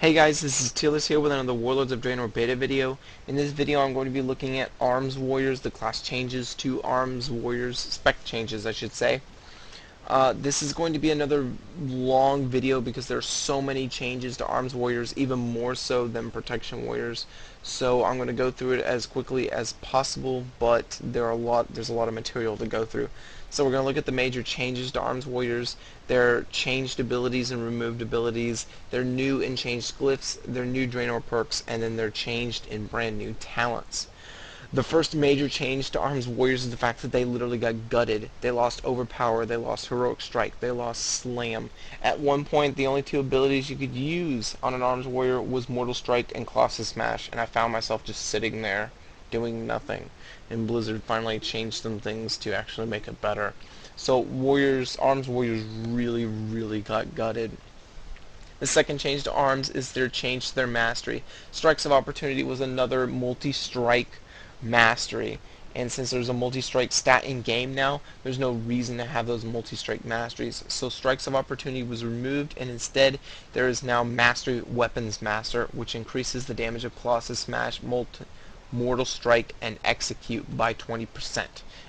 Hey guys, this is Tealus here with another Warlords of Draenor beta video. In this video I'm going to be looking at Arms Warriors, the class changes to Arms Warriors, spec changes I should say. This is going to be another long video because there are so many changes to Arms Warriors, even more so than Protection Warriors. So I'm going to go through it as quickly as possible, but there's a lot of material to go through. So we're going to look at the major changes to Arms Warriors, their changed abilities and removed abilities, their new and changed glyphs, their new Draenor perks, and then their changed and brand new talents. The first major change to Arms Warriors is the fact that they literally got gutted. They lost Overpower, they lost Heroic Strike, they lost Slam. At one point, the only two abilities you could use on an Arms Warrior was Mortal Strike and Colossus Smash, and I found myself just sitting there doing nothing. And Blizzard finally changed some things to actually make it better. So Arms Warriors really got gutted. The second change to Arms is their change to their mastery. Strikes of Opportunity was another multi-strike mastery, and since there's a multi-strike stat in game now, there's no reason to have those multi-strike masteries. So Strikes of Opportunity was removed, and instead there is now Mastery Weapons Master, which increases the damage of Colossus Smash, Mortal Strike, and Execute by 20%,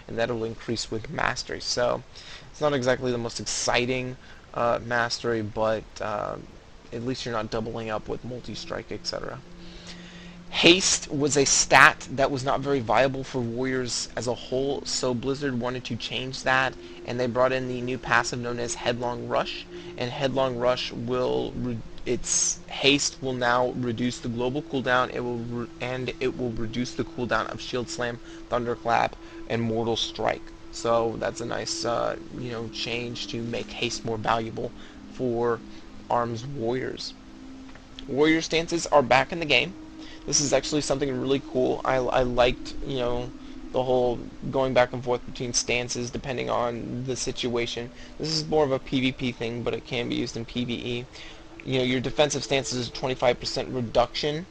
and that'll increase with Mastery. So it's not exactly the most exciting mastery, but at least you're not doubling up with multi-strike, etc. Haste was a stat that was not very viable for Warriors as a whole, so Blizzard wanted to change that, and they brought in the new passive known as Headlong Rush, and Headlong Rush its haste will now reduce the global cooldown, it will reduce the cooldown of Shield Slam, Thunderclap, and Mortal Strike. So that's a nice change to make haste more valuable for Arms Warriors. Warrior stances are back in the game. This is actually something really cool. I liked, the whole going back and forth between stances depending on the situation. This is more of a PvP thing, but it can be used in PvE. Your defensive stance is a 25% reduction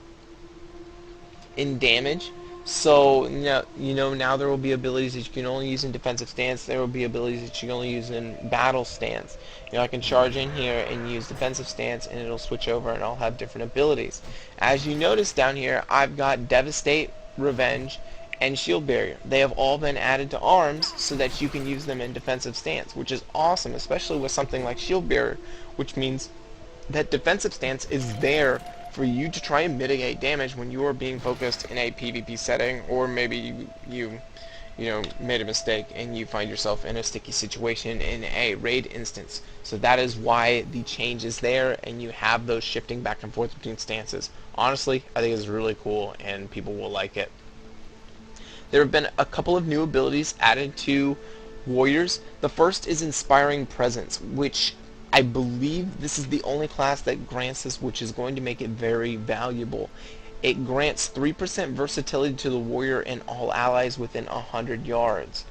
in damage. So now there will be abilities that you can only use in defensive stance. There will be abilities that you can only use in battle stance. I can charge in here and use defensive stance, and it'll switch over, and I'll have different abilities. As you notice down here, I've got Devastate, Revenge, and Shield Barrier. They have all been added to Arms so that you can use them in defensive stance, which is awesome, especially with something like Shield Barrier, which means that defensive stance is there for you to try and mitigate damage when you are being focused in a PvP setting, or maybe you made a mistake and you find yourself in a sticky situation in a raid instance. So that is why the change is there, and you have those shifting back and forth between stances. Honestly, I think it's really cool, and people will like it. There have been a couple of new abilities added to Warriors. The first is Inspiring Presence, which I believe this is the only class that grants this, which is going to make it very valuable. It grants 3% versatility to the warrior and all allies within 100 yards.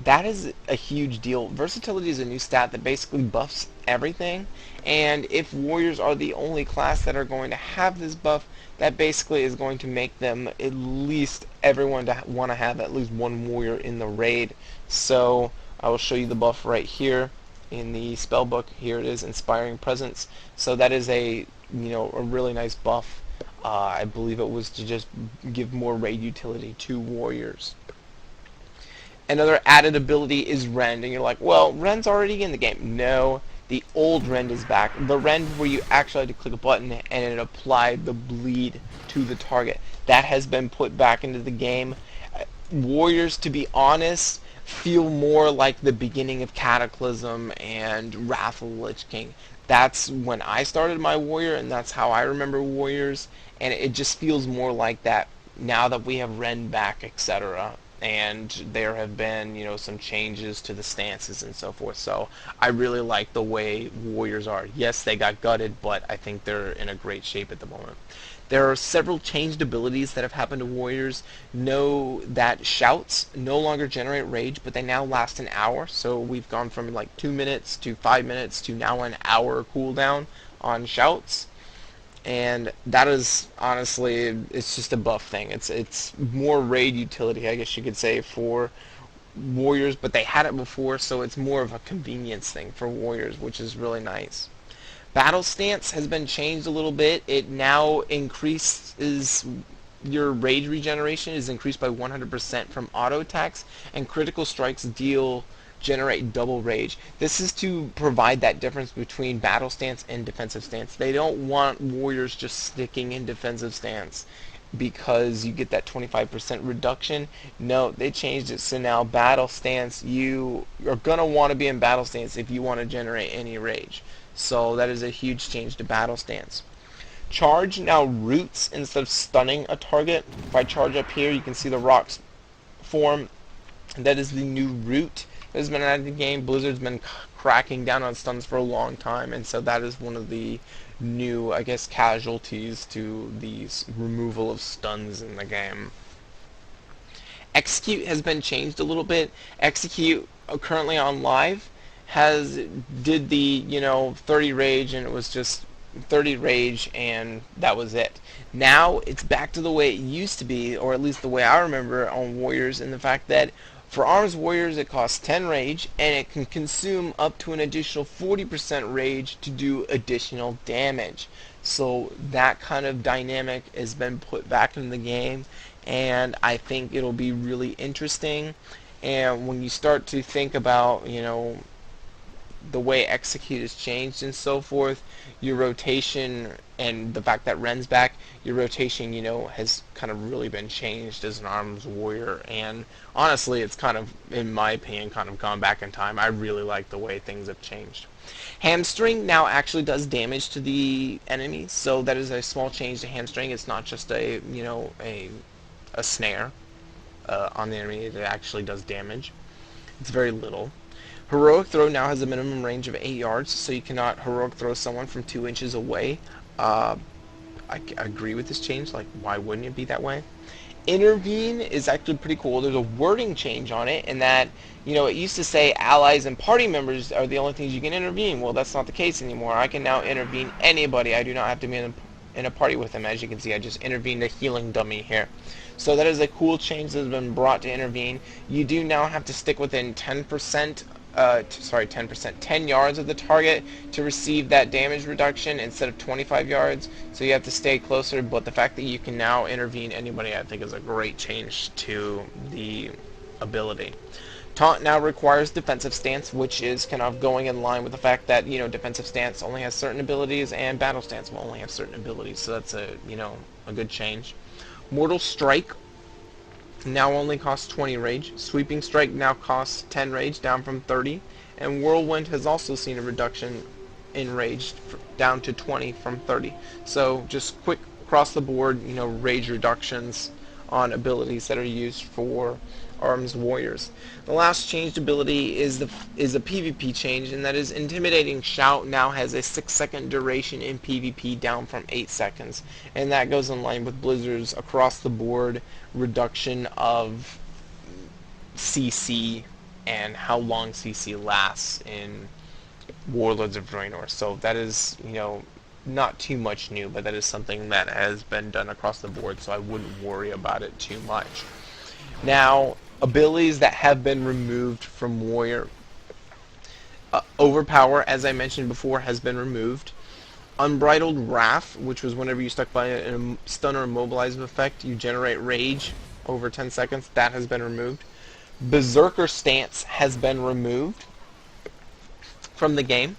That is a huge deal. Versatility is a new stat that basically buffs everything, and if warriors are the only class that are going to have this buff, that basically is going to make them at least everyone to want to have at least one warrior in the raid. So I will show you the buff right here. In the spell book, here it is, Inspiring Presence. So that is a really nice buff. I believe it was to just give more raid utility to warriors. Another added ability is Rend, and you're like, well, Rend's already in the game. No, the old Rend is back. The Rend where you actually had to click a button and it applied the bleed to the target. That has been put back into the game. Warriors, to be honest, feel more like the beginning of Cataclysm and Wrath of the Lich King. That's when I started my warrior, and that's how I remember warriors, and it just feels more like that now that we have Rend back, etc. And there have been, some changes to the stances and so forth. So I really like the way warriors are. Yes, they got gutted, but I think they're in a great shape at the moment. There are several changed abilities that have happened to warriors. Know that shouts no longer generate rage, but they now last an hour. So we've gone from like 2 minutes to 5 minutes to now an hour cooldown on shouts. And that is honestly, it's just a buff thing. It's more raid utility, I guess you could say, for warriors, but they had it before, so it's more of a convenience thing for warriors, which is really nice. Battle stance has been changed a little bit. It now increases your rage regeneration is increased by 100% from auto attacks, and critical strikes generate double rage. This is to provide that difference between battle stance and defensive stance. They don't want warriors just sticking in defensive stance because you get that 25% reduction. No, they changed it, so now battle stance, you are going to want to be in battle stance if you want to generate any rage. So that is a huge change to battle stance. Charge now roots instead of stunning a target. If I charge up here, you can see the rocks form. That is the new root that has been added to the game. Blizzard's been cracking down on stuns for a long time, and so that is one of the new, I guess, casualties to the removal of stuns in the game. Execute has been changed a little bit. Execute, currently on live, did the 30 rage, and it was just 30 rage and that was it. Now it's back to the way it used to be, or at least the way I remember it on Warriors, in the fact that for Arms Warriors it costs 10 rage and it can consume up to an additional 40% rage to do additional damage. So that kind of dynamic has been put back in the game, and I think it'll be really interesting. And when you start to think about, the way execute has changed and so forth, your rotation, and the fact that Ren's back, your rotation, has kind of really been changed as an arms warrior. And honestly, it's kind of, in my opinion, kind of gone back in time. I really like the way things have changed. Hamstring now actually does damage to the enemy, so that is a small change to hamstring. It's not just a snare on the enemy. It actually does damage. It's very little. Heroic Throw now has a minimum range of 8 yards, so you cannot Heroic Throw someone from 2 inches away. I agree with this change. Like, why wouldn't it be that way? Intervene is actually pretty cool. There's a wording change on it, in that, it used to say allies and party members are the only things you can intervene. Well, that's not the case anymore. I can now intervene anybody. I do not have to be in a party with them. As you can see, I just intervened a healing dummy here. So that is a cool change that has been brought to intervene. You do now have to stick within 10%, 10 yards of the target to receive that damage reduction instead of 25 yards. So you have to stay closer, but the fact that you can now intervene anybody, I think, is a great change to the ability. Taunt now requires defensive stance, which is kind of going in line with the fact that, defensive stance only has certain abilities and battle stance will only have certain abilities. So that's a good change. Mortal Strike now only costs 20 rage. Sweeping Strike now costs 10 rage, down from 30. And Whirlwind has also seen a reduction in rage, down to 20 from 30. So just quick across the board, rage reductions on abilities that are used for Arms Warriors. The last changed ability is a PvP change, and that is Intimidating Shout now has a 6-second duration in PvP, down from 8 seconds. And that goes in line with Blizzard's across the board reduction of CC and how long CC lasts in Warlords of Draenor. So that is, not too much new, but that is something that has been done across the board, so I wouldn't worry about it too much. Now, abilities that have been removed from Warrior. Overpower, as I mentioned before, has been removed. Unbridled Wrath, which was whenever you stuck by a stun or immobilize effect, you generate rage over 10 seconds. That has been removed. Berserker Stance has been removed from the game.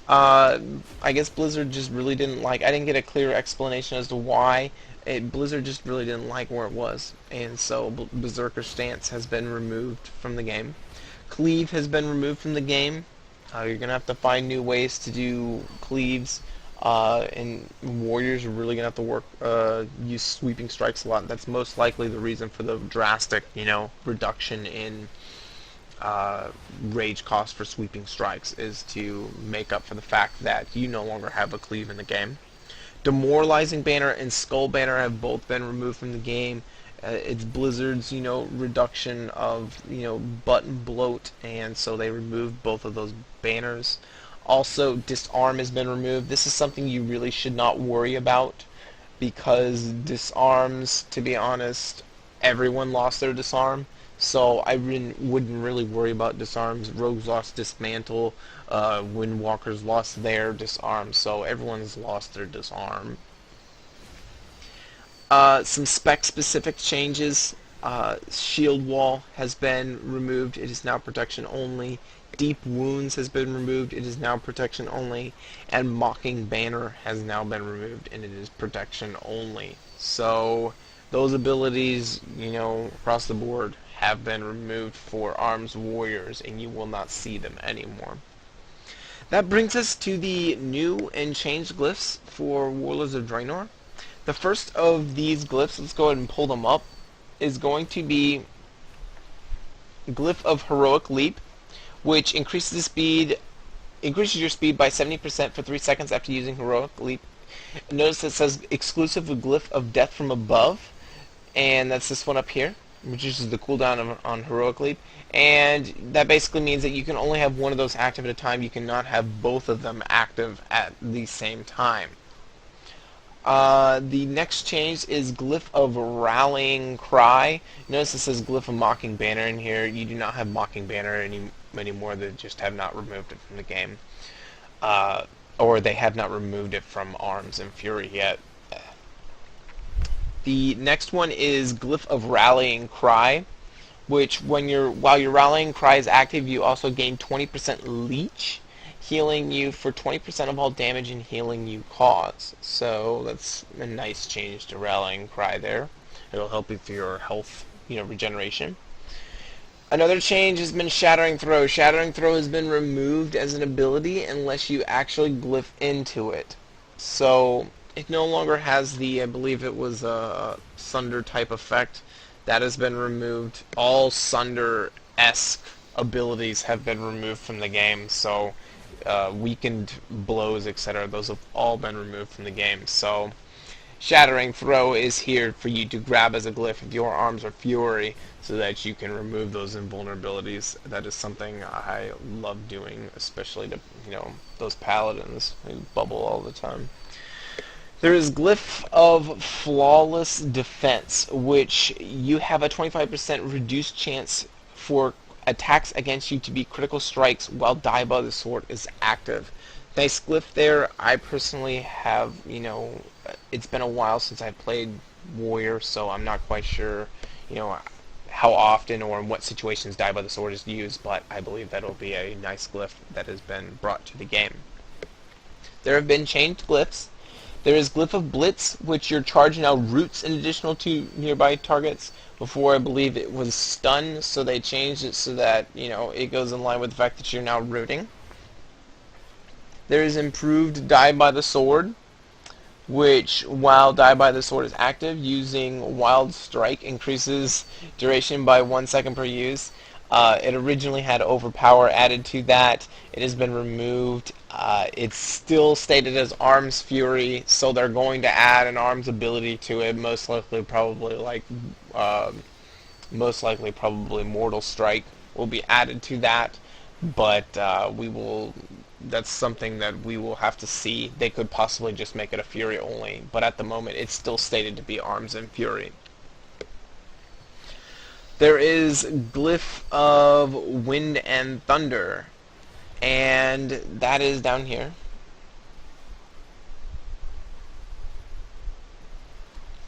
I guess Blizzard just really didn't like... I didn't get a clear explanation as to why. Blizzard just really didn't like where it was, and so Berserker Stance has been removed from the game. Cleave has been removed from the game. You're going to have to find new ways to do cleaves, and Warriors are really going to have to use Sweeping Strikes a lot. That's most likely the reason for the drastic, reduction in rage cost for Sweeping Strikes, is to make up for the fact that you no longer have a cleave in the game. Demoralizing Banner and Skull Banner have both been removed from the game. It's Blizzard's, reduction of, button bloat, and so they removed both of those banners. Also, Disarm has been removed. This is something you really should not worry about, because disarms, to be honest, everyone lost their disarm. So I wouldn't really worry about disarms. Rogues lost dismantle. Windwalkers lost their disarm. So everyone's lost their disarm. Some spec-specific changes. Shield wall has been removed. It is now protection only. Deep wounds has been removed. It is now protection only. And mocking banner has now been removed, and it is protection only. So those abilities, across the board have been removed for arms warriors, and you will not see them anymore. That brings us to the new and changed glyphs for Warlords of Draenor. The first of these glyphs, let's go ahead and pull them up, is going to be Glyph of Heroic Leap, which increases your speed by 70% for 3 seconds after using Heroic Leap. Notice it says exclusive with Glyph of Death from Above, and that's this one up here, which is the cooldown on Heroic Leap. And that basically means that you can only have one of those active at a time. You cannot have both of them active at the same time. The next change is Glyph of Rallying Cry. Notice it says Glyph of Mocking Banner in here. You do not have Mocking Banner anymore. They just have not removed it from the game. Or they have not removed it from Arms and Fury yet. The next one is Glyph of Rallying Cry, which while your Rallying Cry is active, you also gain 20% Leech, healing you for 20% of all damage and healing you cause. So that's a nice change to Rallying Cry there. It'll help with your health, regeneration. Another change has been Shattering Throw. Shattering Throw has been removed as an ability unless you actually glyph into it. So it no longer has the, I believe it was a Sunder type effect. That has been removed. All Sunder-esque abilities have been removed from the game. So weakened blows, etc. Those have all been removed from the game. So Shattering Throw is here for you to grab as a glyph if your arms are Fury, so that you can remove those invulnerabilities. That is something I love doing, especially to those paladins who bubble all the time. There is Glyph of Flawless Defense, which you have a 25% reduced chance for attacks against you to be critical strikes while Die by the Sword is active. Nice glyph there. I personally have, it's been a while since I've played Warrior, so I'm not quite sure, how often or in what situations Die by the Sword is used, but I believe that'll be a nice glyph that has been brought to the game. There have been changed glyphs. There is Glyph of Blitz, which your charge now roots an additional 2 nearby targets. Before, I believe it was stun, so they changed it so that, it goes in line with the fact that you're now rooting. There is improved Die by the Sword, which, while Die by the Sword is active, using Wild Strike increases duration by 1 second per use. It originally had Overpower added to that. It has been removed. It's still stated as Arms Fury, so they're going to add an Arms ability to it. Most likely, probably Mortal Strike will be added to that. But that's something that we will have to see. They could possibly just make it a Fury only, but at the moment, it's still stated to be Arms and Fury. There is Glyph of Wind and Thunder, and that is down here.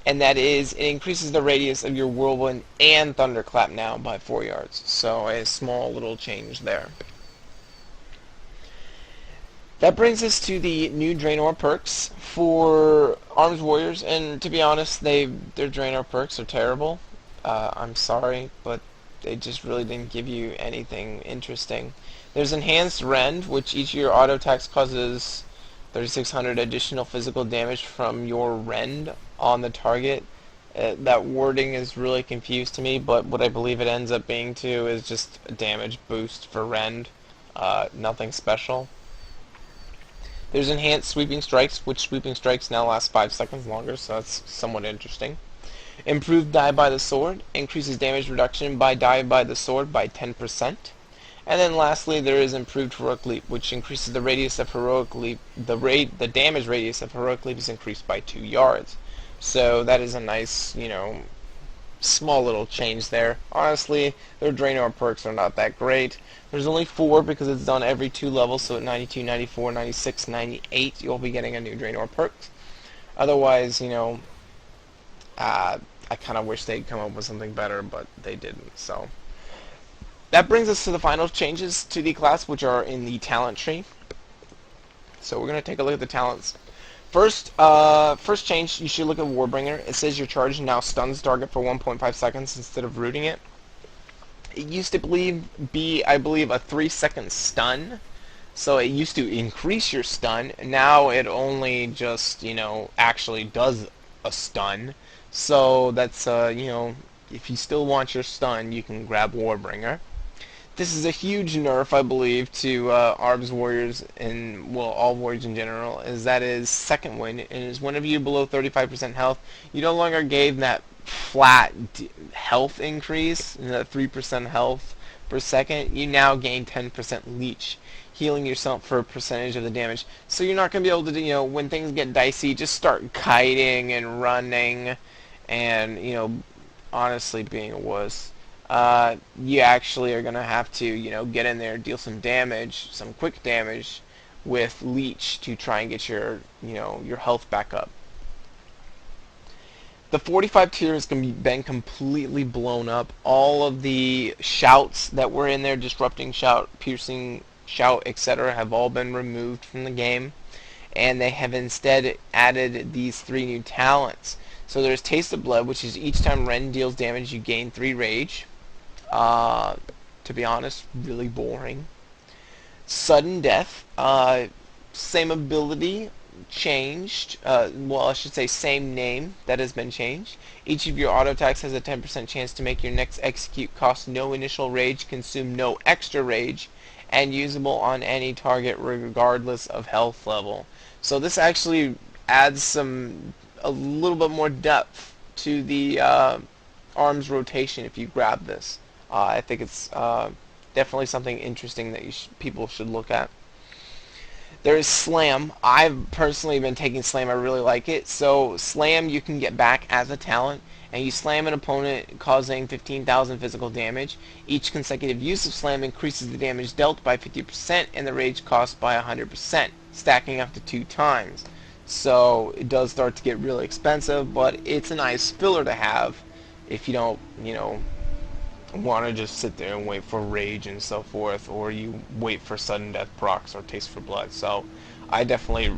And that is, it increases the radius of your Whirlwind and Thunderclap now by 4 yards. So a small little change there. That brings us to the new Draenor perks for Arms Warriors, and to be honest, their Draenor perks are terrible. I'm sorry, but they just really didn't give you anything interesting. There's Enhanced Rend, which each of your auto attacks causes 3,600 additional physical damage from your Rend on the target. That wording is really confused to me, but what I believe it ends up being too is just a damage boost for Rend. Nothing special. There's Enhanced Sweeping Strikes, which Sweeping Strikes now last 5 seconds longer, so that's somewhat interesting. Improved Die by the Sword, increases damage reduction by Die by the Sword by 10%. And then lastly, there is Improved Heroic Leap, which increases the radius of Heroic Leap. The damage radius of Heroic Leap is increased by 2 yards. So that is a nice, small little change there. Honestly, their Draenor perks are not that great. There's only 4 because it's done every 2 levels, so at 92, 94, 96, 98, you'll be getting a new Draenor perk. Otherwise, I kind of wish they'd come up with something better, but they didn't. So that brings us to the final changes to the class, which are in the talent tree. So we're going to take a look at the talents. First change, you should look at Warbringer. It says your charge now stuns target for 1.5 seconds instead of rooting it. It used to be, I believe, a 3-second stun. So it used to increase your stun. Now it only just, actually does a stun. So that's, if you still want your stun, you can grab Warbringer. This is a huge nerf, I believe, to ARB's Warriors and, well, all Warriors in general, is that is second wind, and is whenever you're below 35% health, you no longer gain that flat health increase, that 3% health per second, you now gain 10% leech, healing yourself for a percentage of the damage. So you're not going to be able to, when things get dicey, just start kiting and running and, honestly being a wuss. You actually are going to have to, get in there, deal some damage, some quick damage with leech to try and get your, your health back up. The 45 tier has been completely blown up. All of the shouts that were in there, disrupting shout, piercing shout, etc., have all been removed from the game, and they have instead added these 3 new talents. So there's Taste of Blood, which is each time Ren deals damage, you gain 3 rage. To be honest, really boring. Sudden Death, same ability, changed. Well, I should say same name that has been changed. Each of your auto attacks has a 10% chance to make your next execute cost no initial rage, consume no extra rage, and usable on any target regardless of health level. So this actually adds a little bit more depth to the arms rotation if you grab this. I think it's definitely something interesting that people should look at. There is Slam. I've personally been taking Slam. I really like it. So Slam you can get back as a talent, and you slam an opponent causing 15,000 physical damage. Each consecutive use of Slam increases the damage dealt by 50% and the rage cost by 100%, stacking up to 2 times. So it does start to get really expensive, but it's a nice filler to have if you don't, want to just sit there and wait for rage and so forth, or you wait for sudden death procs or taste for blood. So I definitely,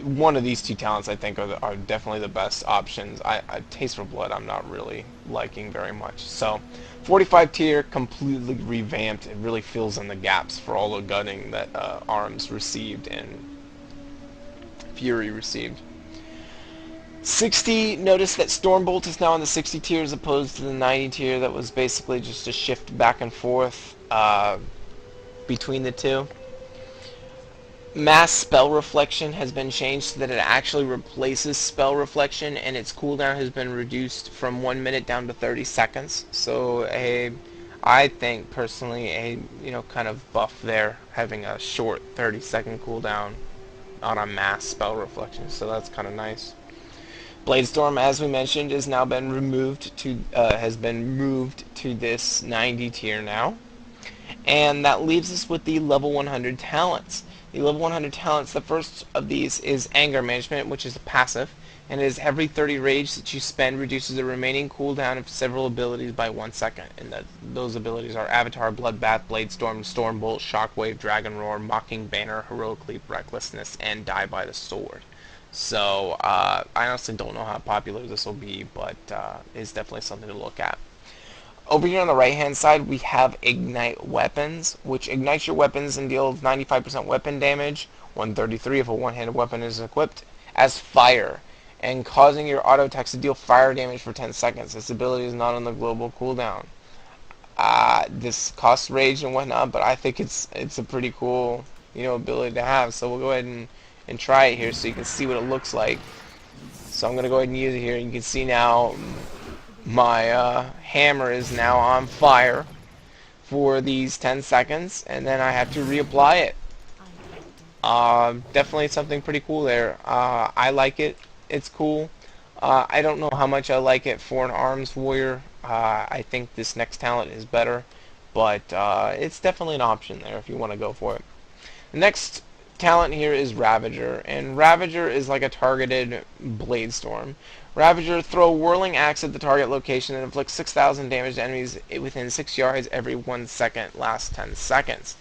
one of these 2 talents I think are definitely the best options. I taste for blood I'm not really liking very much. So 45 tier completely revamped. It really fills in the gaps for all the gutting that ARMS received and Fury received. 60, notice that Stormbolt is now in the 60 tier as opposed to the 90 tier. That was basically just a shift back and forth between the 2. Mass Spell Reflection has been changed so that it actually replaces Spell Reflection, and its cooldown has been reduced from 1 minute down to 30 seconds. So I think personally a kind of buff there, having a short 30-second cooldown on a Mass Spell Reflection. So that's kind of nice. Bladestorm, as we mentioned, has now been removed to has been moved to this 90 tier now, and that leaves us with the level 100 talents. The level 100 talents, the first of these is Anger Management, which is a passive, and it is every 30 rage that you spend reduces the remaining cooldown of several abilities by 1 second, and those abilities are Avatar, Bloodbath, Bladestorm, Stormbolt, Shockwave, Dragon Roar, Mocking Banner, Heroic Leap, Recklessness, and Die by the Sword. So I honestly don't know how popular this will be, but it's definitely something to look at. Over here on the right hand side we have Ignite Weapons, which ignites your weapons and deals 95% weapon damage, 133 if a one-handed weapon is equipped, as fire, and causing your auto attacks to deal fire damage for 10 seconds. This ability is not on the global cooldown. This costs rage and whatnot, but I think it's a pretty cool ability to have. So we'll go ahead and try it here so you can see what it looks like. So I'm gonna go ahead and use it here. You can see now my hammer is now on fire for these 10 seconds, and then I have to reapply it. Definitely something pretty cool there. I like it. It's cool. I don't know how much I like it for an arms warrior. I think this next talent is better, but it's definitely an option there if you want to go for it. The next talent here is Ravager, and Ravager is like a targeted blade storm. Ravager, throw a whirling axe at the target location and inflict 6,000 damage to enemies within 6 yards every 1 second, lasts 10 seconds.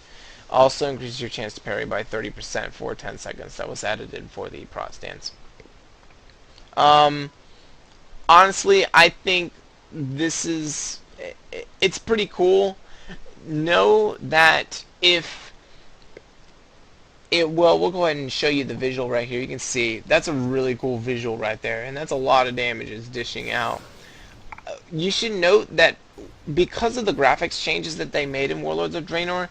Also increases your chance to parry by 30% for 10 seconds. That was added in for the prot stance. Um, Honestly, I think this is it's pretty cool. Know that if we'll go ahead and show you the visual right here. You can see that's a really cool visual right there, and that's a lot of damage it's dishing out. You should note that because of the graphics changes that they made in Warlords of Draenor,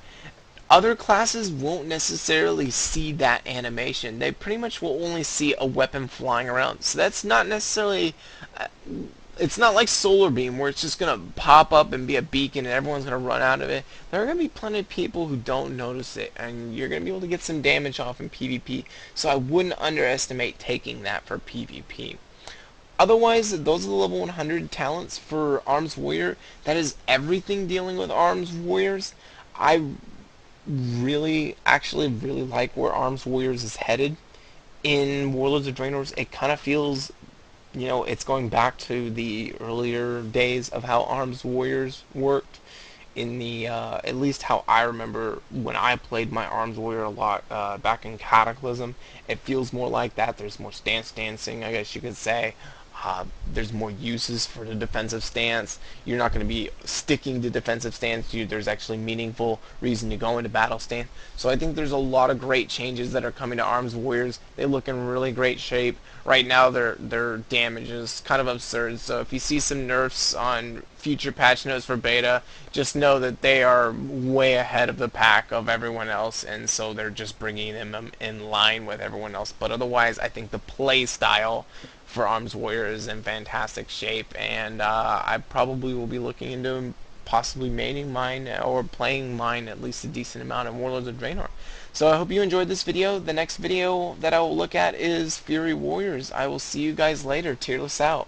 other classes won't necessarily see that animation. They pretty much will only see a weapon flying around. So that's not necessarily it's not like Solar Beam where it's just going to pop up and be a beacon and everyone's going to run out of it. There are going to be plenty of people who don't notice it, and you're going to be able to get some damage off in PvP. So I wouldn't underestimate taking that for PvP. Otherwise, those are the level 100 talents for Arms Warrior. That is everything dealing with Arms Warriors. I actually really like where Arms Warriors is headed in Warlords of Draenor. It kind of feels, it's going back to the earlier days of how Arms Warriors worked in the, at least how I remember when I played my Arms Warrior a lot back in Cataclysm. It feels more like that. There's more stance dancing, I guess you could say. There's more uses for the defensive stance. You're not going to be sticking to defensive stance. There's actually meaningful reason to go into battle stance. So I think there's a lot of great changes that are coming to Arms Warriors. They look in really great shape. Right now their damage is kind of absurd. So if you see some nerfs on future patch notes for beta, just know that they are way ahead of the pack of everyone else, and so they're just bringing them in line with everyone else. But otherwise, I think the play style for Arms Warrior is in fantastic shape, and I probably will be looking into possibly maining mine or playing mine at least a decent amount in Warlords of Draenor. So I hope you enjoyed this video. The next video that I will look at is Fury Warriors. I will see you guys later. Tearless out.